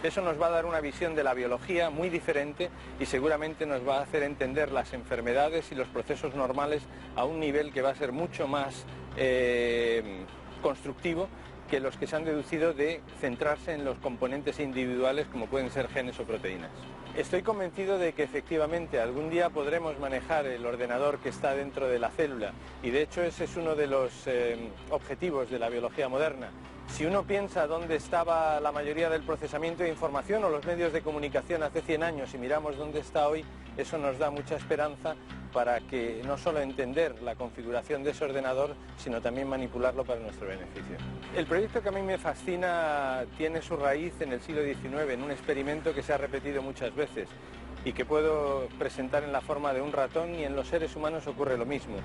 Eso nos va a dar una visión de la biología muy diferente y seguramente nos va a hacer entender las enfermedades y los procesos normales a un nivel que va a ser mucho más constructivo que los que se han deducido de centrarse en los componentes individuales como pueden ser genes o proteínas. Estoy convencido de que efectivamente algún día podremos manejar el ordenador que está dentro de la célula y de hecho ese es uno de los objetivos de la biología moderna. Si uno piensa dónde estaba la mayoría del procesamiento de información o los medios de comunicación hace 100 años y miramos dónde está hoy, eso nos da mucha esperanza para que no solo entender la configuración de ese ordenador, sino también manipularlo para nuestro beneficio. El proyecto que a mí me fascina tiene su raíz en el siglo XIX, en un experimento que se ha repetido muchas veces y que puedo presentar en la forma de un ratón, y en los seres humanos ocurre lo mismo.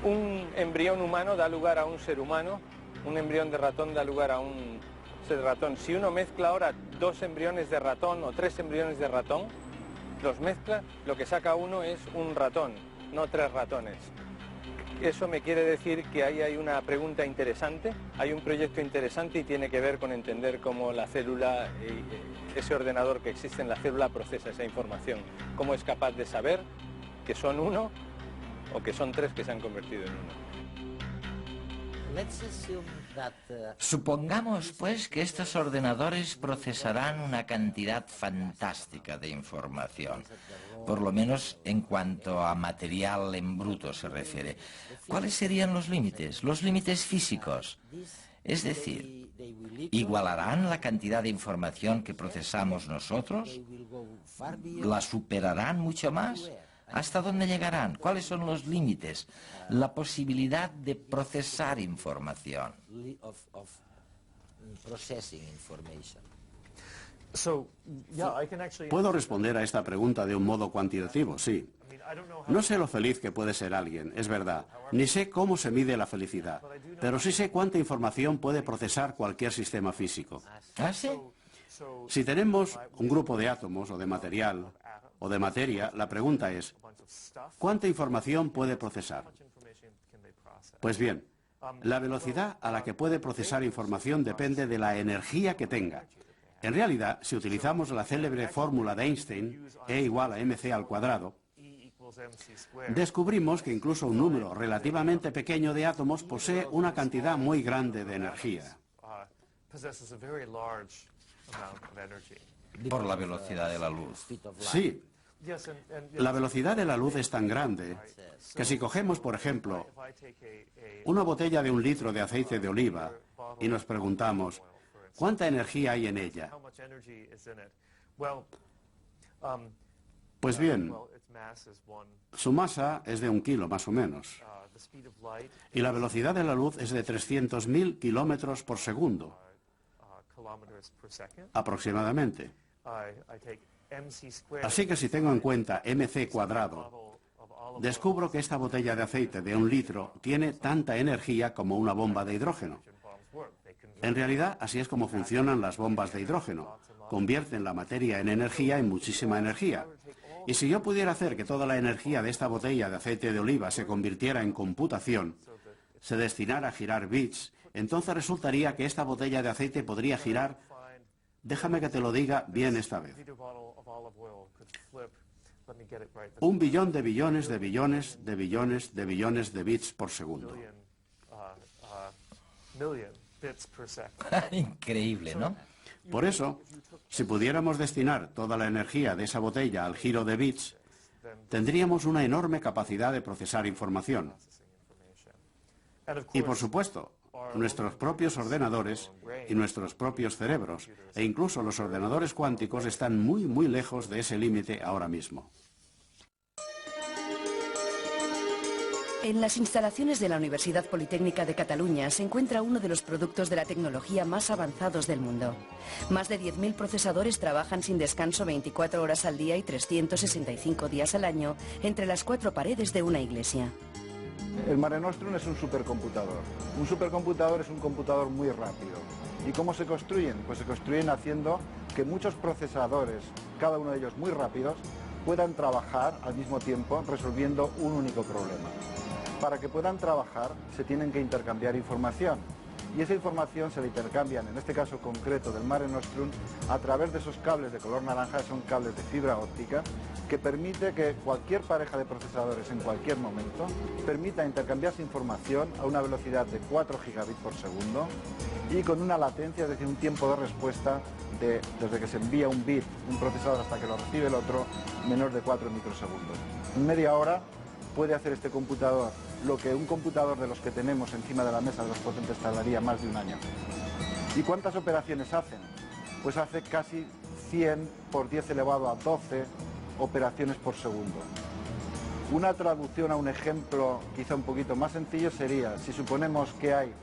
Un embrión humano da lugar a un ser humano, un embrión de ratón da lugar a un ser de ratón. Si uno mezcla ahora 2 embriones de ratón o 3 embriones de ratón, los mezcla, lo que saca uno es un ratón, no 3 ratones. Eso me quiere decir que ahí hay una pregunta interesante, hay un proyecto interesante y tiene que ver con entender cómo la célula, ese ordenador que existe en la célula procesa esa información, cómo es capaz de saber que son 1 o que son 3 que se han convertido en 1. Supongamos, pues, que estos ordenadores procesarán una cantidad fantástica de información, por lo menos en cuanto a material en bruto se refiere. ¿Cuáles serían los límites físicos? Es decir, ¿igualarán la cantidad de información que procesamos nosotros? ¿La superarán mucho más? ¿Hasta dónde llegarán? ¿Cuáles son los límites? La posibilidad de procesar información. Puedo responder a esta pregunta de un modo cuantitativo, sí. No sé lo feliz que puede ser alguien, es verdad. Ni sé cómo se mide la felicidad, pero sí sé cuánta información puede procesar cualquier sistema físico. ¿Ah, sí? Si tenemos un grupo de átomos o de material o de materia, la pregunta es, ¿cuánta información puede procesar? Pues bien, la velocidad a la que puede procesar información depende de la energía que tenga. En realidad, si utilizamos la célebre fórmula de Einstein, E igual a mc², descubrimos que incluso un número relativamente pequeño de átomos posee una cantidad muy grande de energía. Por la velocidad de la luz. Sí. La velocidad de la luz es tan grande que si cogemos, por ejemplo, una botella de 1 litro de aceite de oliva y nos preguntamos, ¿cuánta energía hay en ella? Pues bien, su masa es de 1 kilo más o menos. Y la velocidad de la luz es de 300.000 kilómetros por segundo, aproximadamente. Así que si tengo en cuenta mc², descubro que esta botella de aceite de 1 litro tiene tanta energía como una bomba de hidrógeno. En realidad, así es como funcionan las bombas de hidrógeno. Convierten la materia en energía, en muchísima energía. Y si yo pudiera hacer que toda la energía de esta botella de aceite de oliva se convirtiera en computación, se destinara a girar bits, entonces resultaría que esta botella de aceite podría girar, déjame que te lo diga bien esta vez, 1 billón de billones de billones de billones de billones de bits por segundo. Increíble, ¿no? Por eso, si pudiéramos destinar toda la energía de esa botella al giro de bits, tendríamos una enorme capacidad de procesar información. Y por supuesto, nuestros propios ordenadores y nuestros propios cerebros, e incluso los ordenadores cuánticos, están muy, muy lejos de ese límite ahora mismo. En las instalaciones de la Universidad Politécnica de Cataluña se encuentra uno de los productos de la tecnología más avanzados del mundo. Más de 10.000 procesadores trabajan sin descanso 24 horas al día y 365 días al año entre las 4 paredes de una iglesia. El Mare Nostrum es un supercomputador. Un supercomputador es un computador muy rápido. ¿Y cómo se construyen? Pues se construyen haciendo que muchos procesadores, cada uno de ellos muy rápidos, puedan trabajar al mismo tiempo resolviendo un único problema. Para que puedan trabajar se tienen que intercambiar información y esa información se la intercambian, en este caso concreto del Mare Nostrum, a través de esos cables de color naranja, que son cables de fibra óptica, que permite que cualquier pareja de procesadores en cualquier momento permita intercambiarse información a una velocidad de 4 gigabits por segundo y con una latencia, es decir, un tiempo de respuesta desde que se envía un bit, un procesador, hasta que lo recibe el otro, menor de 4 microsegundos. En media hora puede hacer este computador lo que un computador de los que tenemos encima de la mesa de los potentes tardaría más de un año. ¿Y cuántas operaciones hacen? Pues hace casi 100 por 10 elevado a 12 operaciones por segundo. Una traducción a un ejemplo quizá un poquito más sencillo sería, si suponemos que hay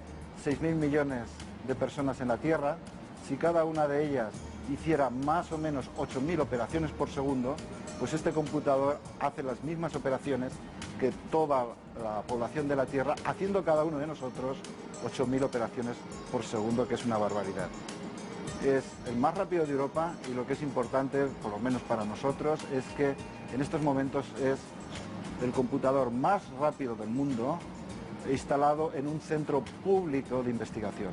6.000 millones de personas en la Tierra, si cada una de ellas hiciera más o menos 8.000 operaciones por segundo, pues este computador hace las mismas operaciones que toda la población de la Tierra, haciendo cada uno de nosotros 8.000 operaciones por segundo, que es una barbaridad. Es el más rápido de Europa y lo que es importante, por lo menos para nosotros, es que en estos momentos es el computador más rápido del mundo instalado en un centro público de investigación.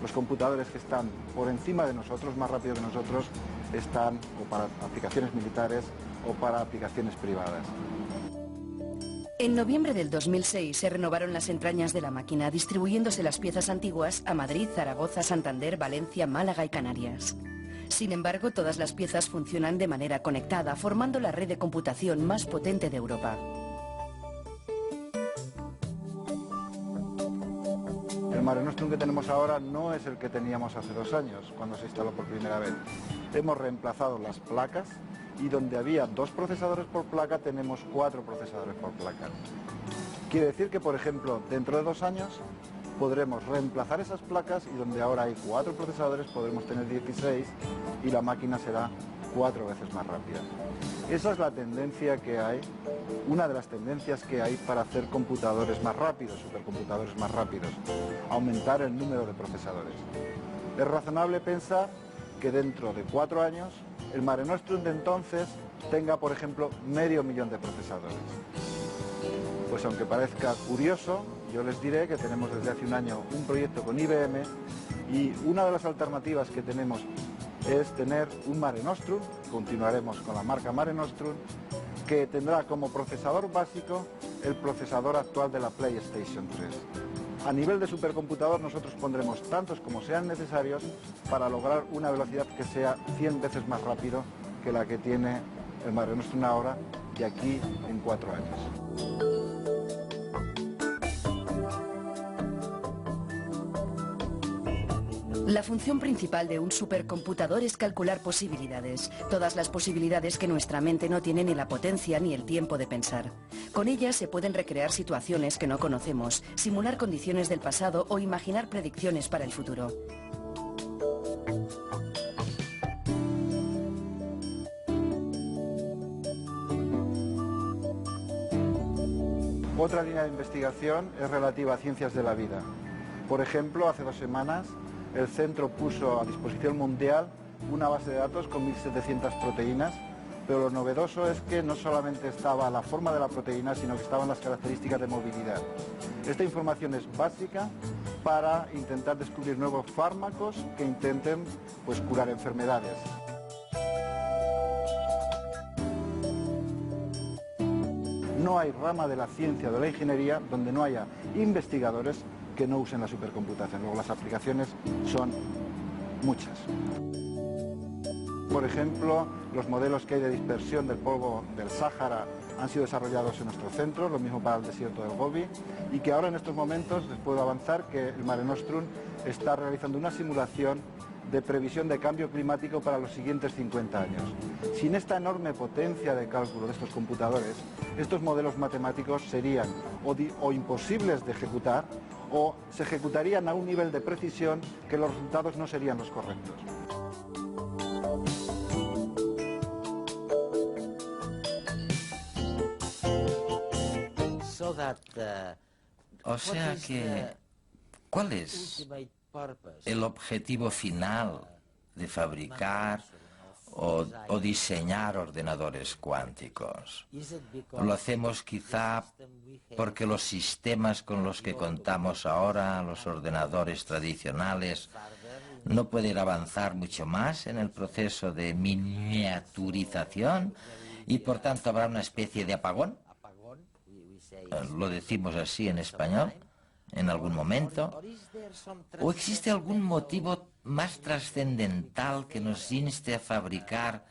Los computadores que están por encima de nosotros, más rápido que nosotros, están o para aplicaciones militares o para aplicaciones privadas. En noviembre del 2006 se renovaron las entrañas de la máquina, distribuyéndose las piezas antiguas a Madrid, Zaragoza, Santander, Valencia, Málaga y Canarias. Sin embargo, todas las piezas funcionan de manera conectada, formando la red de computación más potente de Europa. El Mare Nostrum que tenemos ahora no es el que teníamos hace 2 años, cuando se instaló por primera vez. Hemos reemplazado las placas y donde había 2 procesadores por placa tenemos 4 procesadores por placa. Quiere decir que, por ejemplo, dentro de 2 años podremos reemplazar esas placas y donde ahora hay 4 procesadores podremos tener 16 y la máquina será 4 veces más rápida. Esa es la tendencia que hay, una de las tendencias que hay para hacer computadores más rápidos, supercomputadores más rápidos, aumentar el número de procesadores. Es razonable pensar que dentro de 4 años el Mare Nostrum de entonces tenga, por ejemplo, 500.000 de procesadores. Pues aunque parezca curioso, yo les diré que tenemos desde hace un año un proyecto con IBM y una de las alternativas que tenemos es tener un Mare Nostrum, continuaremos con la marca Mare Nostrum, que tendrá como procesador básico el procesador actual de la PlayStation 3. A nivel de supercomputador nosotros pondremos tantos como sean necesarios para lograr una velocidad que sea 100 veces más rápido que la que tiene el Mare Nostrum ahora, de aquí en 4 años. La función principal de un supercomputador es calcular posibilidades, todas las posibilidades que nuestra mente no tiene ni la potencia ni el tiempo de pensar. Con ellas se pueden recrear situaciones que no conocemos, simular condiciones del pasado o imaginar predicciones para el futuro. Otra línea de investigación es relativa a ciencias de la vida. Por ejemplo, hace 2 semanas el centro puso a disposición mundial una base de datos con 1.700 proteínas, pero lo novedoso es que no solamente estaba la forma de la proteína, sino que estaban las características de movilidad. Esta información es básica para intentar descubrir nuevos fármacos que intenten curar enfermedades. No hay rama de la ciencia o de la ingeniería donde no haya investigadores que no usen la supercomputación. Luego las aplicaciones son muchas. Por ejemplo, los modelos que hay de dispersión del polvo del Sáhara han sido desarrollados en nuestro centro, lo mismo para el desierto del Gobi, y que ahora en estos momentos les puedo avanzar que el Mare Nostrum está realizando una simulación de previsión de cambio climático para los siguientes 50 años. Sin esta enorme potencia de cálculo de estos computadores, estos modelos matemáticos serían o imposibles de ejecutar o se ejecutarían a un nivel de precisión que los resultados no serían los correctos. O sea que, ¿cuál es el objetivo final de fabricar o diseñar ordenadores cuánticos? Lo hacemos quizá porque los sistemas con los que contamos ahora, los ordenadores tradicionales, no pueden avanzar mucho más en el proceso de miniaturización y por tanto habrá una especie de apagón. Lo decimos así en español, en algún momento. ¿O existe algún motivo más trascendental que nos inste a fabricar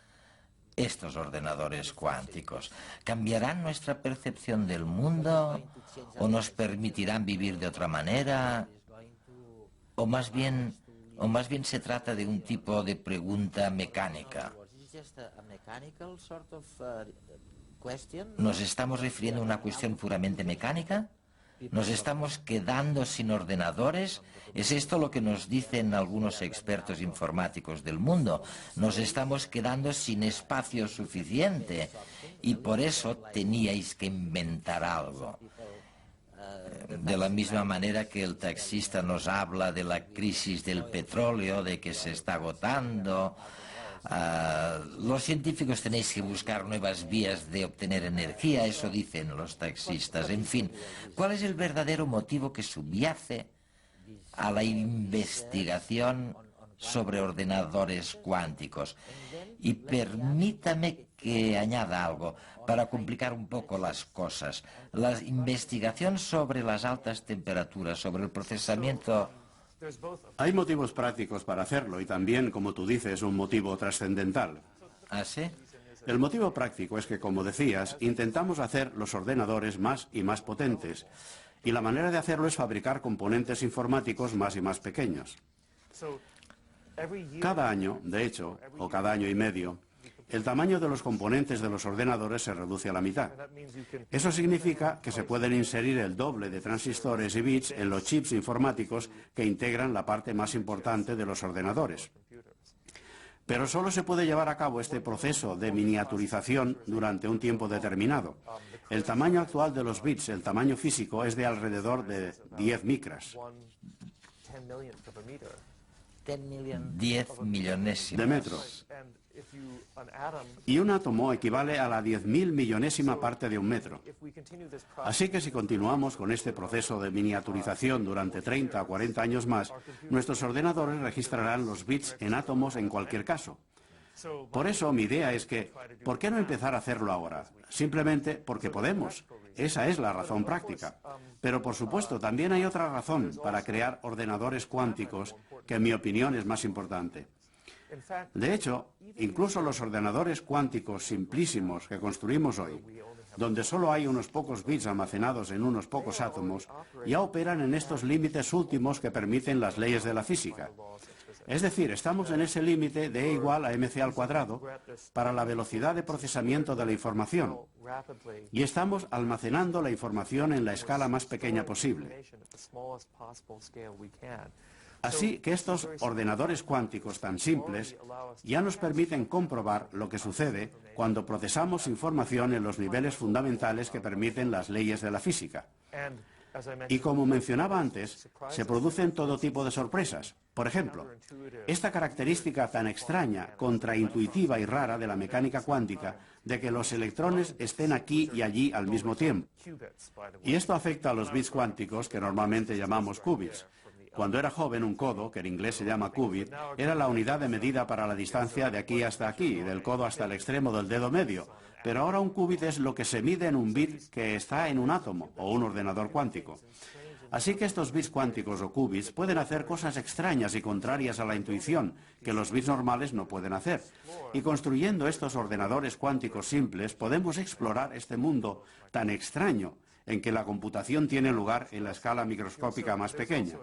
estos ordenadores cuánticos? ¿Cambiarán nuestra percepción del mundo? ¿O nos permitirán vivir de otra manera? ¿O más bien se trata de un tipo de pregunta mecánica? ¿Nos estamos refiriendo a una cuestión puramente mecánica? ¿Nos estamos quedando sin ordenadores? ¿Es esto lo que nos dicen algunos expertos informáticos del mundo? Nos estamos quedando sin espacio suficiente y por eso teníais que inventar algo. De la misma manera que el taxista nos habla de la crisis del petróleo, de que se está agotando. Los científicos tenéis que buscar nuevas vías de obtener energía, eso dicen los taxistas. En fin, ¿cuál es el verdadero motivo que subyace a la investigación sobre ordenadores cuánticos? Y permítame que añada algo para complicar un poco las cosas. La investigación sobre las altas temperaturas, sobre el procesamiento... Hay motivos prácticos para hacerlo y también, como tú dices, un motivo trascendental. ¿Ah, sí? El motivo práctico es que, como decías, intentamos hacer los ordenadores más y más potentes. Y la manera de hacerlo es fabricar componentes informáticos más y más pequeños. Cada año, de hecho, o cada año y medio, el tamaño de los componentes de los ordenadores se reduce a la mitad. Eso significa que se pueden inserir el doble de transistores y bits en los chips informáticos que integran la parte más importante de los ordenadores. Pero solo se puede llevar a cabo este proceso de miniaturización durante un tiempo determinado. El tamaño actual de los bits, el tamaño físico, es de alrededor de 10 micras. 10 millonésimas de metro. Y un átomo equivale a la 10.000 millonésima parte de un metro. Así que si continuamos con este proceso de miniaturización durante 30 o 40 años más, nuestros ordenadores registrarán los bits en átomos en cualquier caso. Por eso mi idea es que, ¿por qué no empezar a hacerlo ahora? Simplemente porque podemos. Esa es la razón práctica. Pero por supuesto también hay otra razón para crear ordenadores cuánticos que en mi opinión es más importante. De hecho, incluso los ordenadores cuánticos simplísimos que construimos hoy, donde solo hay unos pocos bits almacenados en unos pocos átomos, ya operan en estos límites últimos que permiten las leyes de la física. Es decir, estamos en ese límite de E igual a mc al cuadrado para la velocidad de procesamiento de la información. Y estamos almacenando la información en la escala más pequeña posible. Así que estos ordenadores cuánticos tan simples ya nos permiten comprobar lo que sucede cuando procesamos información en los niveles fundamentales que permiten las leyes de la física. Y como mencionaba antes, se producen todo tipo de sorpresas. Por ejemplo, esta característica tan extraña, contraintuitiva y rara de la mecánica cuántica, de que los electrones estén aquí y allí al mismo tiempo. Y esto afecta a los bits cuánticos que normalmente llamamos qubits. Cuando era joven, un codo, que en inglés se llama qubit, era la unidad de medida para la distancia de aquí hasta aquí, del codo hasta el extremo del dedo medio. Pero ahora un qubit es lo que se mide en un bit que está en un átomo o un ordenador cuántico. Así que estos bits cuánticos o qubits pueden hacer cosas extrañas y contrarias a la intuición que los bits normales no pueden hacer. Y construyendo estos ordenadores cuánticos simples podemos explorar este mundo tan extraño en que la computación tiene lugar en la escala microscópica más pequeña.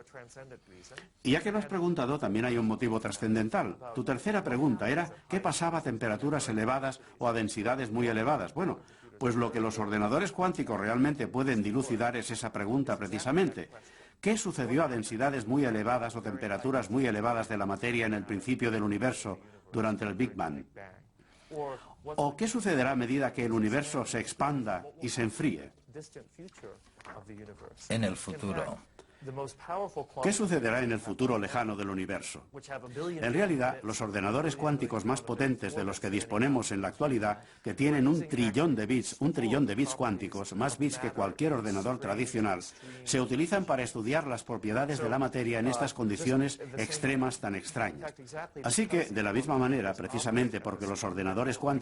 Y ya que lo has preguntado, también hay un motivo trascendental. Tu tercera pregunta era, ¿qué pasaba a temperaturas elevadas o a densidades muy elevadas? Bueno, pues lo que los ordenadores cuánticos realmente pueden dilucidar es esa pregunta precisamente. ¿Qué sucedió a densidades muy elevadas o temperaturas muy elevadas de la materia en el principio del universo durante el Big Bang? ¿O qué sucederá a medida que el universo se expanda y se enfríe? En el futuro. ¿Qué sucederá en el futuro lejano del universo? En realidad, los ordenadores cuánticos más potentes de los que disponemos en la actualidad, que tienen 1 trillón de bits cuánticos, más bits que cualquier ordenador tradicional, se utilizan para estudiar las propiedades de la materia en estas condiciones extremas tan extrañas. Así que, de la misma manera, precisamente porque los ordenadores cuánticos